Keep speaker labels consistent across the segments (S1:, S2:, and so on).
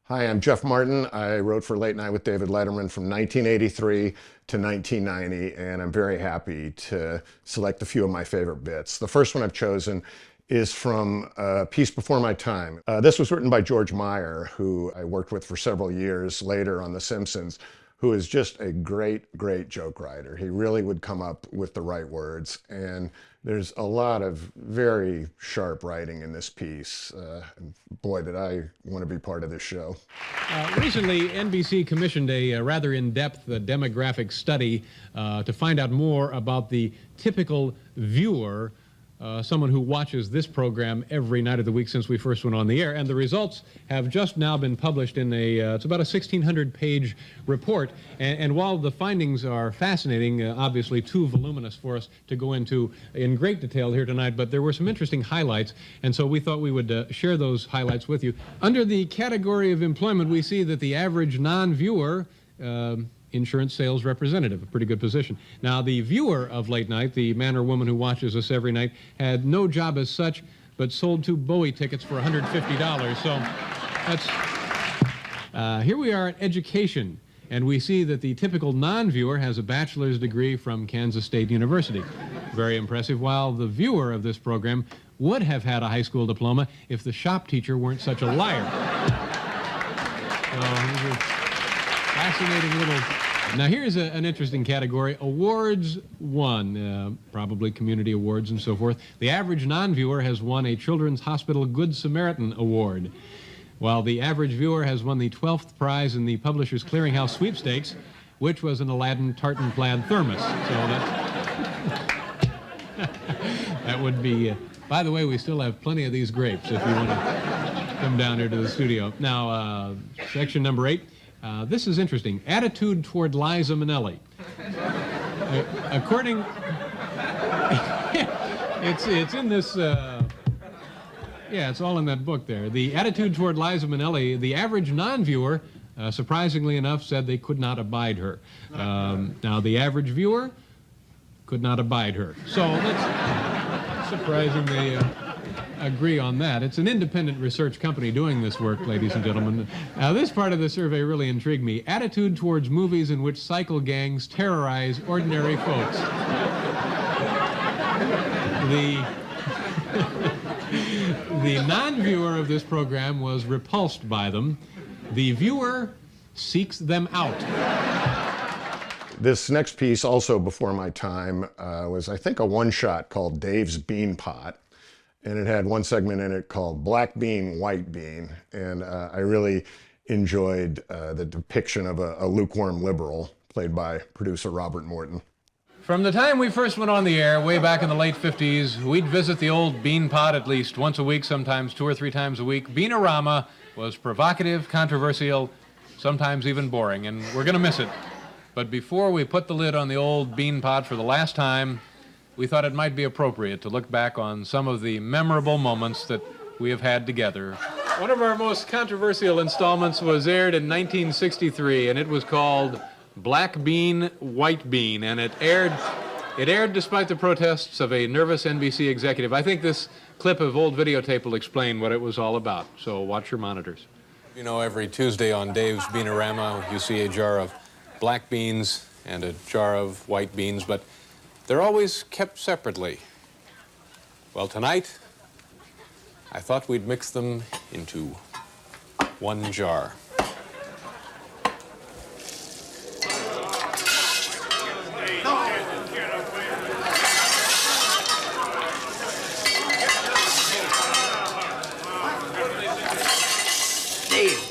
S1: Hi, I'm Jeff Martin. I wrote for Late Night with David Letterman from 1983 to 1990, and I'm very happy to select a few of my favorite bits. The first one I've chosen is from a piece before my time. This was written by George Meyer, who I worked with for several years later on The Simpsons, who is just a great, great joke writer. He really would come up with the right words, and there's a lot of very sharp writing in this piece. Boy, did I want to be part of this show.
S2: Recently, NBC commissioned a rather in-depth demographic study to find out more about the typical viewer, someone who watches this program every night of the week since we first went on the air. And the results have just now been published in it's about a 1,600-page report. And while the findings are fascinating, obviously too voluminous for us to go into in great detail here tonight, but there were some interesting highlights, and so we thought we would share those highlights with you. Under the category of employment, we see that the average non-viewer insurance sales representative, a pretty good position. Now, the viewer of Late Night, the man or woman who watches us every night, had no job as such, but sold 2 Bowie tickets for $150. So that's, here we are at education, and we see that the typical non-viewer has a bachelor's degree from Kansas State University. Very impressive, while the viewer of this program would have had a high school diploma if the shop teacher weren't such a liar. So, fascinating little... Now here's an interesting category, awards won, probably community awards and so forth. The average non-viewer has won a Children's Hospital Good Samaritan Award, while the average viewer has won the 12th prize in the Publishers Clearinghouse Sweepstakes, which was an Aladdin tartan plaid thermos. So that would be, by the way, we still have plenty of these grapes if you want to come down here to the studio. Now, section number 8. This is interesting. Attitude toward Liza Minnelli. According... it's in this... yeah, it's all in that book there. The attitude toward Liza Minnelli, the average non-viewer, surprisingly enough, said they could not abide her. Now, the average viewer could not abide her. So let's surprisingly... agree on that. It's an independent research company doing this work, ladies and gentlemen. Now, this part of the survey really intrigued me. Attitude towards movies in which cycle gangs terrorize ordinary folks. The non-viewer of this program was repulsed by them. The viewer seeks them out.
S1: This next piece, also before my time, was, I think, a one-shot called Dave's Bean Pot. And it had one segment in it called Black Bean, White Bean. And I really enjoyed the depiction of a lukewarm liberal, played by producer Robert Morton.
S2: From the time we first went on the air, way back in the late 50s, we'd visit the old bean pot at least once a week, sometimes 2 or 3 times a week. Beanorama was provocative, controversial, sometimes even boring, and we're going to miss it. But before we put the lid on the old bean pot for the last time, we thought it might be appropriate to look back on some of the memorable moments that we have had together. One of our most controversial installments was aired in 1963, and it was called Black Bean, White Bean, and it aired despite the protests of a nervous NBC executive. I think this clip of old videotape will explain what it was all about, so watch your monitors.
S3: You know, every Tuesday on Dave's Beanorama, you see a jar of black beans and a jar of white beans, but they're always kept separately. Well, tonight, I thought we'd mix them into one jar.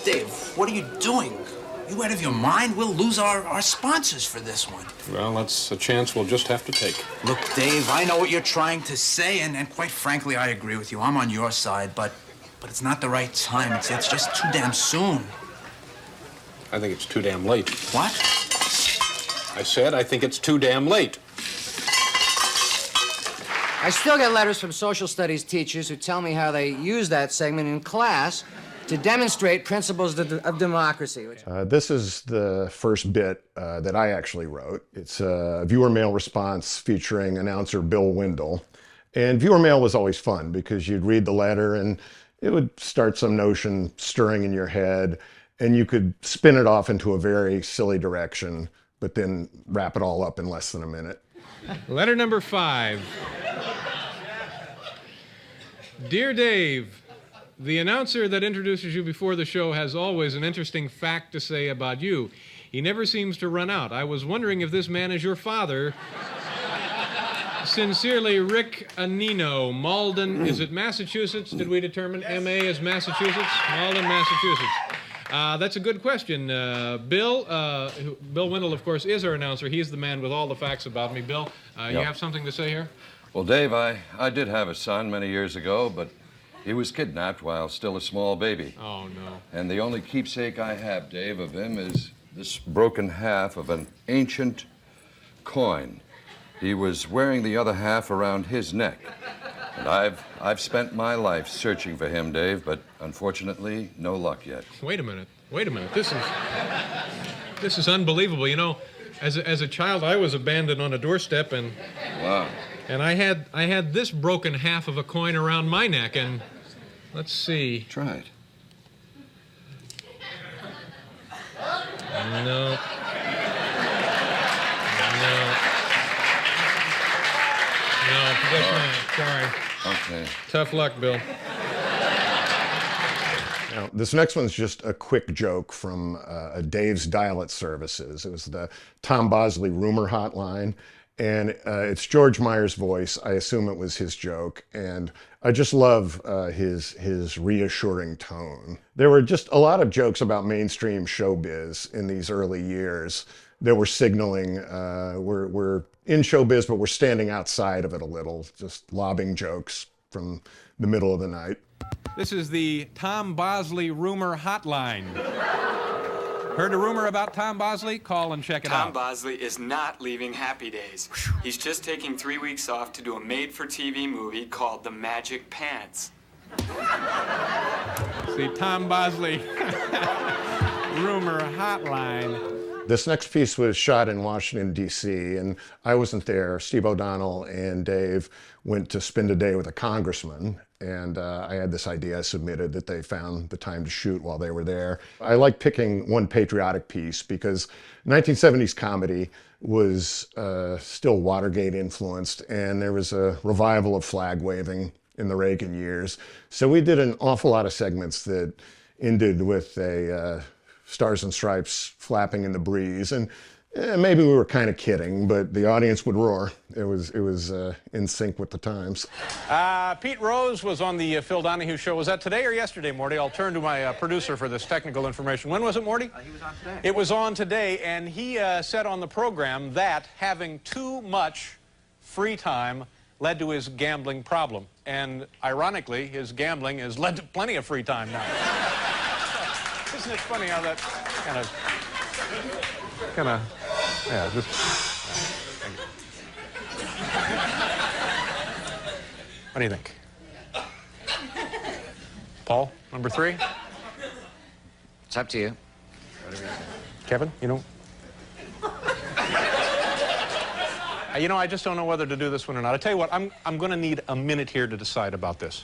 S4: Dave, what are you doing? You out of your mind? We'll lose our sponsors for this one.
S3: Well, that's a chance we'll just have to take.
S4: Look, Dave, I know what you're trying to say, and quite frankly, I agree with you. I'm on your side, but it's not the right time. It's just too damn soon.
S3: I think it's too damn late.
S4: What?
S3: I said I think it's too damn late.
S5: I still get letters from social studies teachers who tell me how they use that segment in class to demonstrate principles of democracy.
S1: This is the first bit that I actually wrote. It's a viewer mail response featuring announcer Bill Windle. And viewer mail was always fun because you'd read the letter and it would start some notion stirring in your head. and you could spin it off into a very silly direction, but then wrap it all up in less than a minute.
S2: Letter number 5. Dear Dave, the announcer that introduces you before the show has always an interesting fact to say about you. He never seems to run out. I was wondering if this man is your father. Sincerely, Rick Anino, Malden. Is it Massachusetts? Did we determine MA is Massachusetts? Malden, Massachusetts. That's a good question. Bill Wendell, of course, is our announcer. He's the man with all the facts about me. Bill, you have something to say here?
S6: Well, Dave, I did have a son many years ago, but he was kidnapped while still a small baby.
S2: Oh, no.
S6: And the only keepsake I have, Dave, of him is this broken half of an ancient coin. He was wearing the other half around his neck. And I've spent my life searching for him, Dave, but unfortunately, no luck yet.
S2: Wait a minute. This is unbelievable. You know, as a child, I was abandoned on a doorstep, and
S6: Wow.
S2: and I had this broken half of a coin around my neck, and let's see.
S6: Try it.
S2: No. That's not. Sorry.
S6: Okay.
S2: Tough luck, Bill.
S1: Now, this next one's just a quick joke from Dave's Dial-It Services. It was the Tom Bosley rumor hotline, and it's George Meyer's voice. I assume it was his joke, and I just love his reassuring tone. There were just a lot of jokes about mainstream showbiz in these early years that were signaling we're in showbiz, but we're standing outside of it a little, just lobbing jokes from the middle of the night.
S7: This is the Tom Bosley rumor hotline. Heard a rumor about Tom Bosley? Call and check it out.
S8: Tom Bosley is not leaving Happy Days. He's just taking 3 weeks off to do a made-for-TV movie called The Magic Pants.
S7: The Tom Bosley rumor hotline.
S1: This next piece was shot in Washington, D.C., and I wasn't there. Steve O'Donnell and Dave went to spend a day with a congressman, and I had this idea I submitted that they found the time to shoot while they were there. I like picking one patriotic piece because 1970s comedy was still Watergate influenced, and there was a revival of flag waving in the Reagan years. So we did an awful lot of segments that ended with a Stars and Stripes flapping in the breeze, and maybe we were kind of kidding, but the audience would roar. It was in sync with the times.
S7: Pete Rose was on the Phil Donahue show. Was that today or yesterday, Morty? I'll turn to my producer for this technical information. When was it, Morty?
S8: He was on today.
S7: It was on today, and he said on the program that having too much free time led to his gambling problem. And ironically, his gambling has led to plenty of free time now. Isn't it funny how that yeah, just... Thank you. What do you think? Paul, number 3?
S5: It's up to you.
S7: Kevin, you know? You know, I just don't know whether to do this one or not. I tell you what, I'm going to need a minute here to decide about this.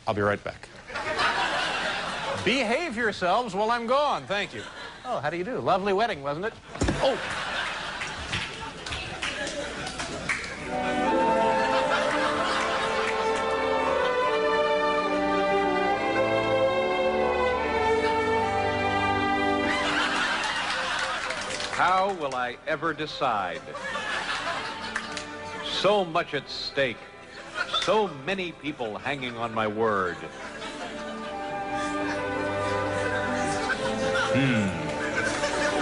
S7: I'll be right back. Behave yourselves while I'm gone. Thank you. Oh, how do you do? Lovely wedding, wasn't it? Oh.
S9: How will I ever decide? So much at stake. So many people hanging on my word.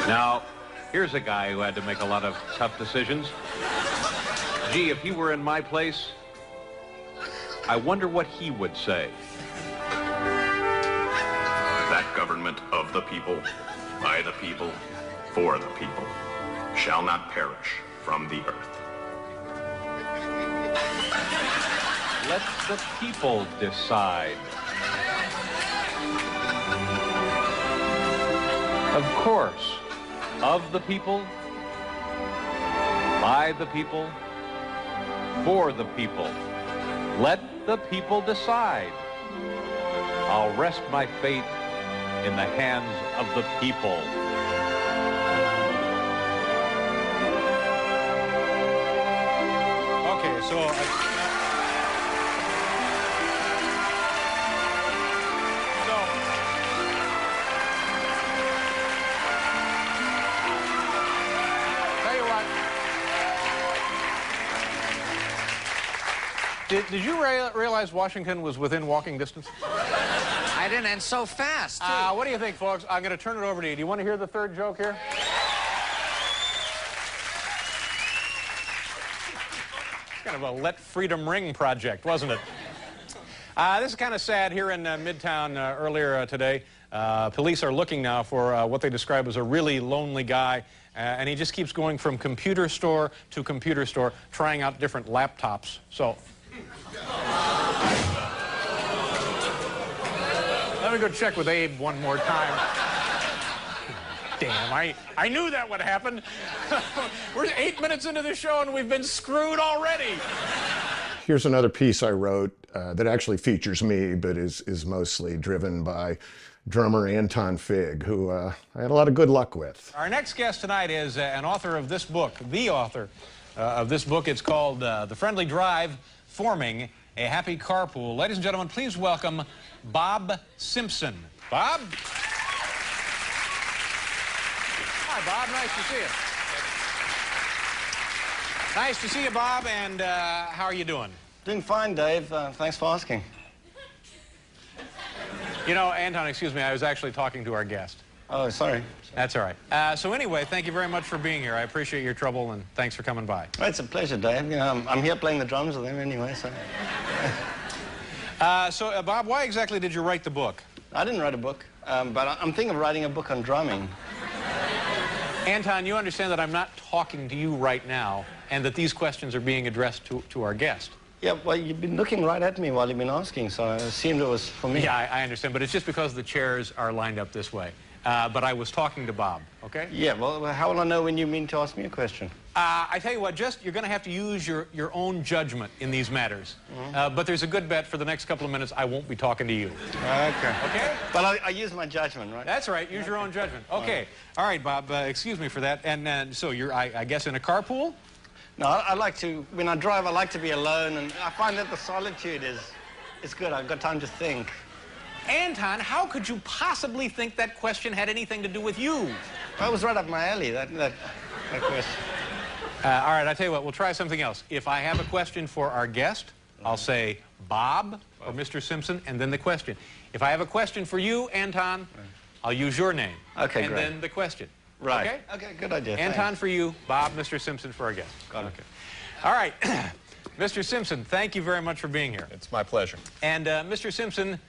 S9: Now, here's a guy who had to make a lot of tough decisions. Gee, if he were in my place, I wonder what he would say.
S10: That government of the people, by the people, for the people, shall not perish from the earth.
S9: Let the people decide. Of course, of the people, by the people, for the people. Let the people decide. I'll rest my fate in the hands of the people.
S7: Okay, so... Did you realize Washington was within walking distance?
S5: I didn't, and so fast, too.
S7: What do you think, folks? I'm going to turn it over to you. Do you want to hear the third joke here? It's kind of a let freedom ring project, wasn't it? This is kind of sad. Here in Midtown earlier today, police are looking now for what they describe as a really lonely guy, and he just keeps going from computer store to computer store, trying out different laptops. So... let me go check with Abe one more time. Damn, I knew that would happen. We're 8 minutes into the show and we've been screwed already.
S1: Here's another piece I wrote that actually features me, but is mostly driven by drummer Anton Fig, who I had a lot of good luck with.
S7: Our next guest tonight is an author of this book, the author of this book. It's called The Friendly Drive, Forming a Happy Carpool. Ladies and gentlemen, please welcome Bob Simpson. Bob? Hi, Bob. Nice to see you. Nice to see you, Bob. And how are you doing?
S11: Doing fine, Dave. Thanks for asking.
S7: You know, Anton, excuse me, I was actually talking to our guest.
S11: Oh, sorry.
S7: That's all right. So anyway, thank you very much for being here. I appreciate your trouble, and thanks for coming by.
S11: Well, it's a pleasure, Dave. You know, I'm here playing the drums with him anyway, so...
S7: Bob, why exactly did you write the book?
S11: I didn't write a book, but I'm thinking of writing a book on drumming.
S7: Anton, you understand that I'm not talking to you right now, and that these questions are being addressed to our guest.
S11: Yeah, well, you've been looking right at me while you've been asking, so I assumed it was for me.
S7: Yeah, I understand, but it's just because the chairs are lined up this way. But I was talking to Bob, okay?
S11: Yeah, well, how will I know when you mean to ask me a question?
S7: I tell you what, you're going to have to use your own judgment in these matters. Mm-hmm. But there's a good bet for the next couple of minutes I won't be talking to you.
S11: Okay.
S7: Okay?
S11: But I use my judgment, right?
S7: That's right. Use your own judgment. Okay. All right, Bob. Excuse me for that. And so you're, I guess, in a carpool?
S11: No, I like to, when I drive, I like to be alone, and I find that the solitude is good. I've got time to think.
S7: Anton, how could you possibly think that question had anything to do with you?
S11: That was right up my alley, that question.
S7: All right, I'll tell you what, we'll try something else. If I have a question for our guest, I'll say Bob or Mr. Simpson, and then the question. If I have a question for you, Anton, I'll use your name.
S11: Okay,
S7: and
S11: great.
S7: then the question.
S11: Right.
S7: Okay?
S11: Okay, good idea.
S7: Anton
S11: Thanks.
S7: for you, Bob, Mr. Simpson for our guest.
S11: Got it.
S7: Okay. All right. Mr. Simpson, thank you very much for being here.
S12: It's my pleasure.
S7: And Mr. Simpson,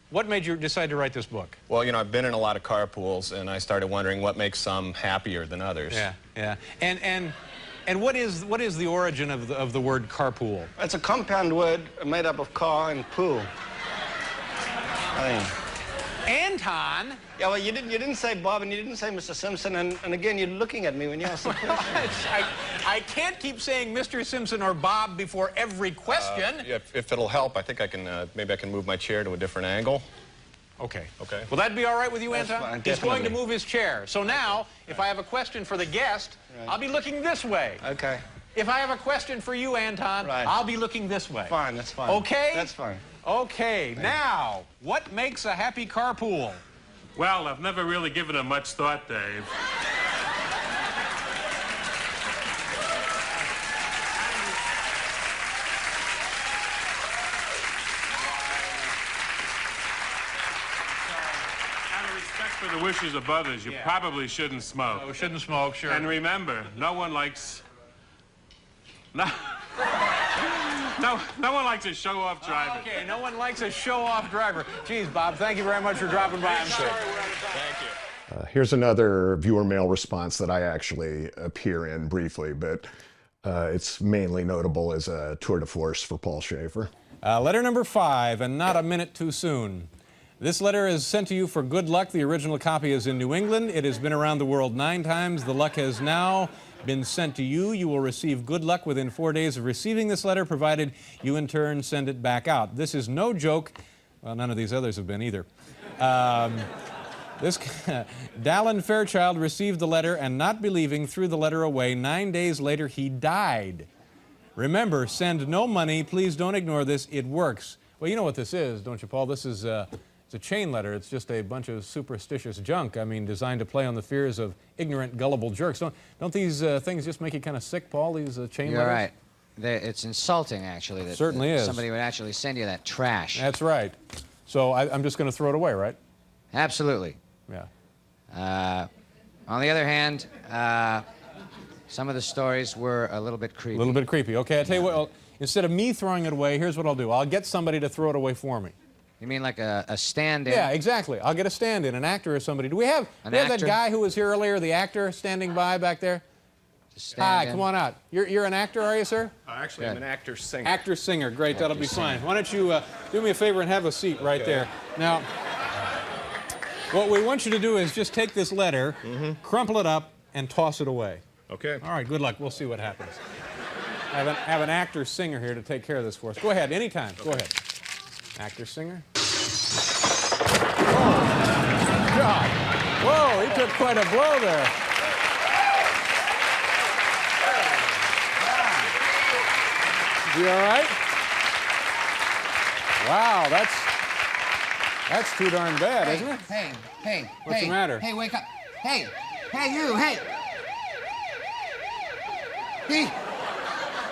S7: what made you decide to write this book?
S12: Well, you know, I've been in a lot of carpools, and I started wondering what makes some happier than others.
S7: Yeah, yeah. And what is the origin of the word carpool?
S11: It's a compound word made up of car and pool.
S7: Anton?
S11: Yeah, well, you didn't say Bob, and you didn't say Mr. Simpson, and again, you're looking at me when you ask the question.
S7: I can't keep saying Mr. Simpson or Bob before every question.
S12: Yeah, if it'll help, I think I can, maybe I can move my chair to a different angle.
S7: Okay.
S12: Okay.
S7: Will that be all right with you,
S11: That's
S7: Anton?
S11: fine,
S7: He's going to
S11: definitely.
S7: move his chair. So now, if I have a question for the guest,
S11: Right.
S7: I'll be looking this way.
S11: Okay.
S7: If I have a question for you, Anton,
S11: Right.
S7: I'll be looking this way.
S11: Fine, that's fine.
S7: Okay?
S11: That's fine.
S7: Okay. Now, what makes a happy carpool?
S13: Well, I've never really given it much thought, Dave. Out of respect for the wishes of others, you probably shouldn't smoke.
S7: Oh, shouldn't smoke, sure.
S13: And remember, no one likes... No one likes a show-off driver.
S7: Okay, no one likes a show-off driver. Geez, Bob, thank you very much for dropping by. I'm sorry.
S12: Thank you.
S1: Here's another viewer mail response that I actually appear in briefly, but it's mainly notable as a tour de force for Paul Shaffer.
S2: Letter number 5, and not a minute too soon. This letter is sent to you for good luck. The original copy is in New England. It has been around the world 9 times. The luck has now been sent to you. You will receive good luck within 4 days of receiving this letter, provided you in turn send it back out. This is no joke. Well, none of these others have been either.
S7: This Dallin Fairchild received the letter and, not believing, threw the letter away. 9 days later, he died. Remember, send no money. Please don't ignore this. It works. Well, you know what this is, don't you, Paul? This is it's a chain letter. It's just a bunch of superstitious junk. I mean, designed to play on the fears of ignorant, gullible jerks. Don't these things just make you kind of sick, Paul, these chain
S5: You're
S7: letters?
S5: right. It's insulting, actually, that
S7: Certainly is.
S5: somebody would actually send you that trash.
S7: That's right. So I'm just going to throw it away, right?
S5: Absolutely.
S7: Yeah.
S5: On the other hand, some of the stories were a little bit creepy.
S7: A little bit creepy. Okay, I'll tell you what, instead of me throwing it away, here's what I'll do. I'll get somebody to throw it away for me.
S5: You mean like a stand-in?
S7: Yeah, exactly. I'll get a stand-in, an actor or somebody. Do we have that guy who was here earlier, the actor, standing by back there? Hi, come on out. You're an actor, are you, sir?
S12: Actually, I'm an actor-singer.
S7: Actor-singer, great, that'll be fine. Why don't you do me a favor and have a seat right there. Now, what we want you to do is just take this letter, crumple it up, and toss it away.
S12: Okay.
S7: All right, good luck. We'll see what happens. I have an actor-singer here to take care of this for us. Go ahead, anytime. Go ahead. Actor-singer. Oh, God. Whoa, he took quite a blow there. You all right? Wow, that's too darn bad, isn't it?
S5: Hey,
S7: What's the matter?
S5: Hey, wake up. Hey, you, hey.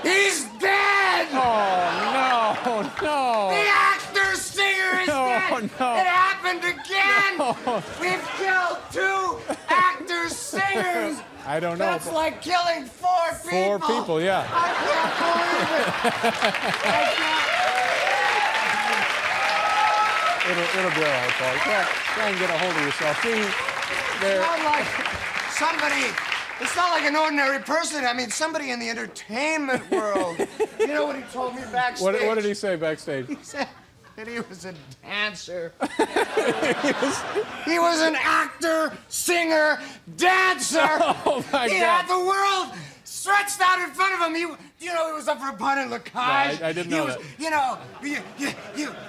S5: He's dead!
S7: Oh, no.
S5: The actor-singer is dead!
S7: No.
S5: It happened again!
S7: No.
S5: We've killed 2 actor-singers!
S7: I don't know.
S5: That's like killing 4 people!
S7: 4 people, yeah.
S5: I can't believe it!
S7: It'll be all right, Paul. Try and get a hold of yourself. See, there.
S5: It's not like an ordinary person. I mean, somebody in the entertainment world. You know what he told me backstage?
S7: What did he say backstage?
S5: He said that he was a dancer. He was an actor, singer, dancer.
S7: Oh, my
S5: He
S7: God.
S5: had the world stretched out in front of him. He was up for a pun in Lacage.
S7: No, I didn't know that.
S5: You know,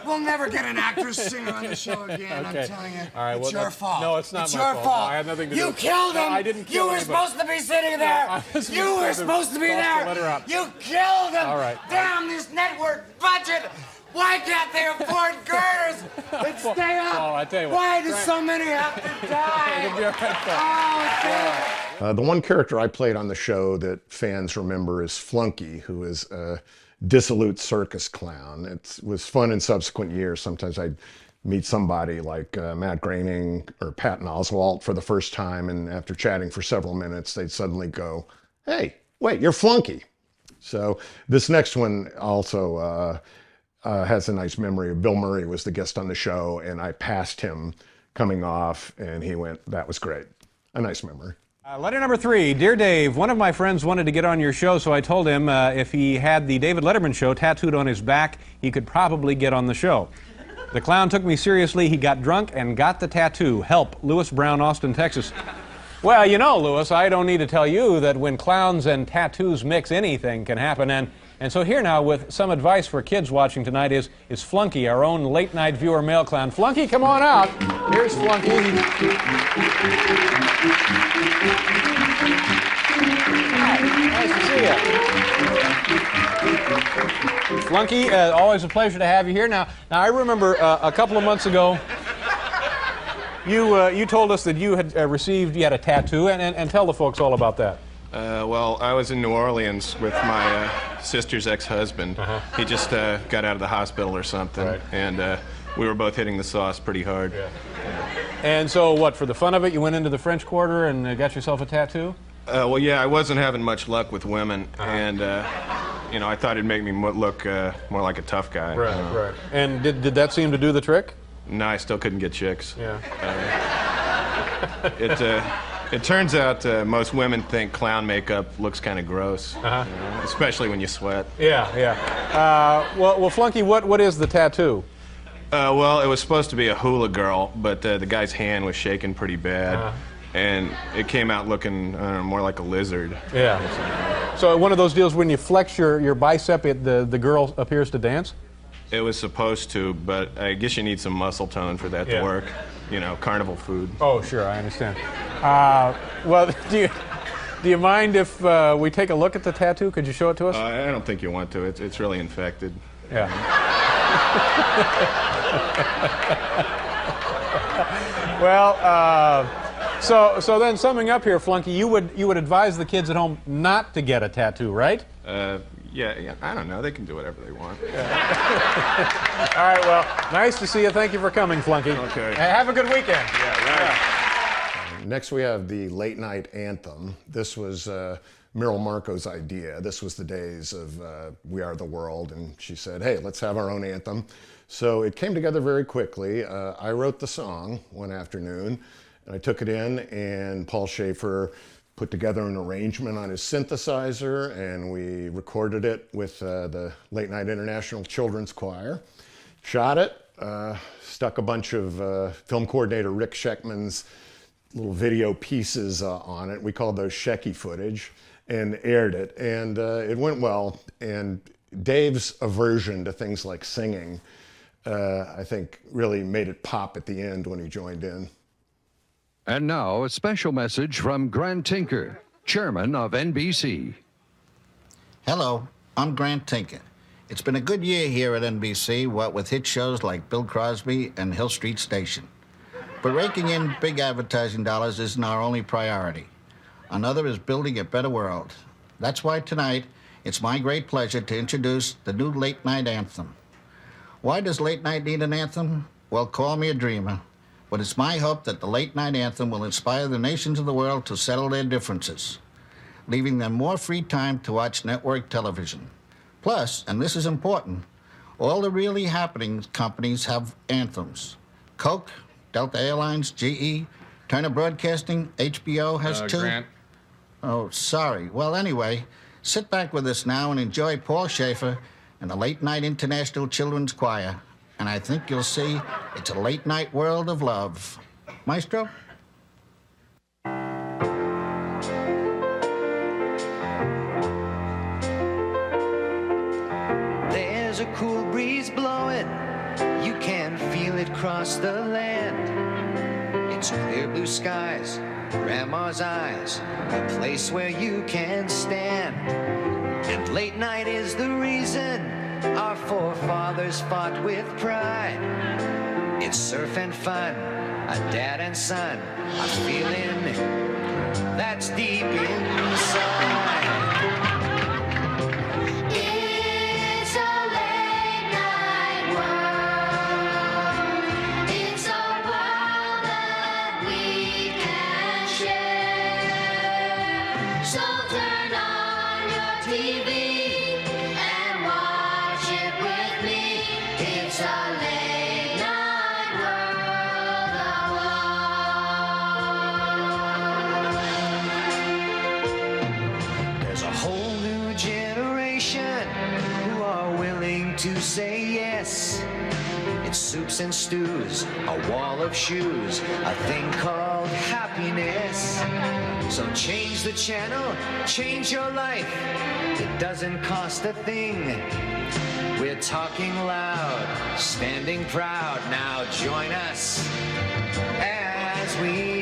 S5: we'll never get an actor, singer on the show again.
S7: Okay.
S5: I'm telling you.
S7: All right,
S5: it's your fault.
S7: No, it's not
S5: it's
S7: my
S5: your fault.
S7: I had nothing to do
S5: You
S7: with it.
S5: killed him.
S7: No, I didn't kill
S5: You were
S7: anybody.
S5: supposed to be sitting there. You were supposed to be there. You killed him.
S7: All right.
S5: Damn this network budget. Why can't they afford girders and stay up?
S7: Paul, I tell you what.
S5: Why do so many have to die?
S7: It'll be all right, Paul.
S5: Oh,
S1: The one character I played on the show that fans remember is Flunky, who is a dissolute circus clown. It was fun in subsequent years. Sometimes I'd meet somebody like Matt Groening or Patton Oswalt for the first time, and after chatting for several minutes, they'd suddenly go, "Hey, wait, you're Flunky." So this next one also has a nice memory of Bill Murray was the guest on the show, and I passed him coming off, and he went, "That was great." A nice memory.
S7: Letter number 3. Dear Dave, one of my friends wanted to get on your show, so I told him if he had the David Letterman show tattooed on his back, he could probably get on the show. The clown took me seriously. He got drunk and got the tattoo. Help, Lewis Brown, Austin, Texas. Well, you know, Lewis, I don't need to tell you that when clowns and tattoos mix, anything can happen. And so here now with some advice for kids watching tonight is Flunky, our own late-night viewer male clown. Flunky, come on out. Here's Flunky. Hi, nice to see you. Flunky, always a pleasure to have you here. Now I remember a couple of months ago, you told us that you had you had a tattoo, and tell the folks all about that.
S12: Well, I was in New Orleans with my sister's ex-husband. He just got out of the hospital or something, and we were both hitting the sauce pretty hard.
S7: Yeah. And so, what, for the fun of it, you went into the French Quarter and got yourself a tattoo?
S12: Well, yeah, I wasn't having much luck with women, and you know, I thought it'd make me look more like a tough guy.
S7: Right. And did that seem to do the trick?
S12: No, I still couldn't get chicks.
S7: Yeah.
S12: It turns out most women think clown makeup looks kind of gross, you know, especially when you sweat.
S7: Yeah. Well, Flunky, what is the tattoo?
S12: Well, it was supposed to be a hula girl, but the guy's hand was shaking pretty bad, and it came out looking more like a lizard.
S7: Yeah. So one of those deals when you flex your bicep, the girl appears to dance?
S12: It was supposed to, but I guess you need some muscle tone for that to work. you know, carnival food.
S7: Oh, sure, I understand. Well, do you mind if we take a look at the tattoo? Could you show it to us?
S12: I don't think you want to. It's really infected.
S7: Yeah. Well, so then summing up here, Flunky, you would advise the kids at home not to get a tattoo, right?
S12: Yeah, I don't know. They can do whatever they want.
S7: All right, well, nice to see you. Thank you for coming, Flunky.
S12: Okay.
S7: Have a good weekend.
S12: Yeah, right.
S1: Next we have the late night anthem. This was Meryl Marco's idea. This was the days of We Are the World, and she said, hey, let's have our own anthem. So it came together very quickly. I wrote the song one afternoon, and I took it in, and Paul Shaffer put together an arrangement on his synthesizer, and we recorded it with the Late Night International Children's Choir. Shot it, stuck a bunch of film coordinator Rick Scheckman's little video pieces on it. We called those Shecky footage, and aired it. And it went well. And Dave's aversion to things like singing, I think, really made it pop at the end when he joined in.
S6: And now, a special message from Grant Tinker, chairman of NBC.
S14: Hello, I'm Grant Tinker. It's been a good year here at NBC, what with hit shows like Bill Crosby and Hill Street Station. But raking in big advertising dollars isn't our only priority. Another is building a better world. That's why tonight, it's my great pleasure to introduce the new Late Night Anthem. Why does late night need an anthem? Well, call me a dreamer. But it's my hope that the Late Night Anthem will inspire the nations of the world to settle their differences, leaving them more free time to watch network television. Plus, and this is important, all the really happening companies have anthems. Coke, Delta Airlines, GE, Turner Broadcasting, HBO has two.
S7: Grant.
S14: Oh, sorry. Well, anyway, sit back with us now and enjoy Paul Shaffer and the Late Night International Children's Choir. And I think you'll see it's a late night world of love. Maestro?
S15: There's a cool breeze blowing, you can feel it cross the land. It's clear blue skies, grandma's eyes, a place where you can stand. And late night is the reason our forefathers fought with pride. It's surf and fun, a dad and son, a feeling that's deep inside. It's a late night world. It's a world that we can share. So turn on your TV. It's a late night world. There's a whole new generation who are willing to say yes. It's soups and stews, a wall of shoes, a thing called happiness. So change the channel, change your life. It doesn't cost a thing. We're talking loud, standing proud. Now join us as we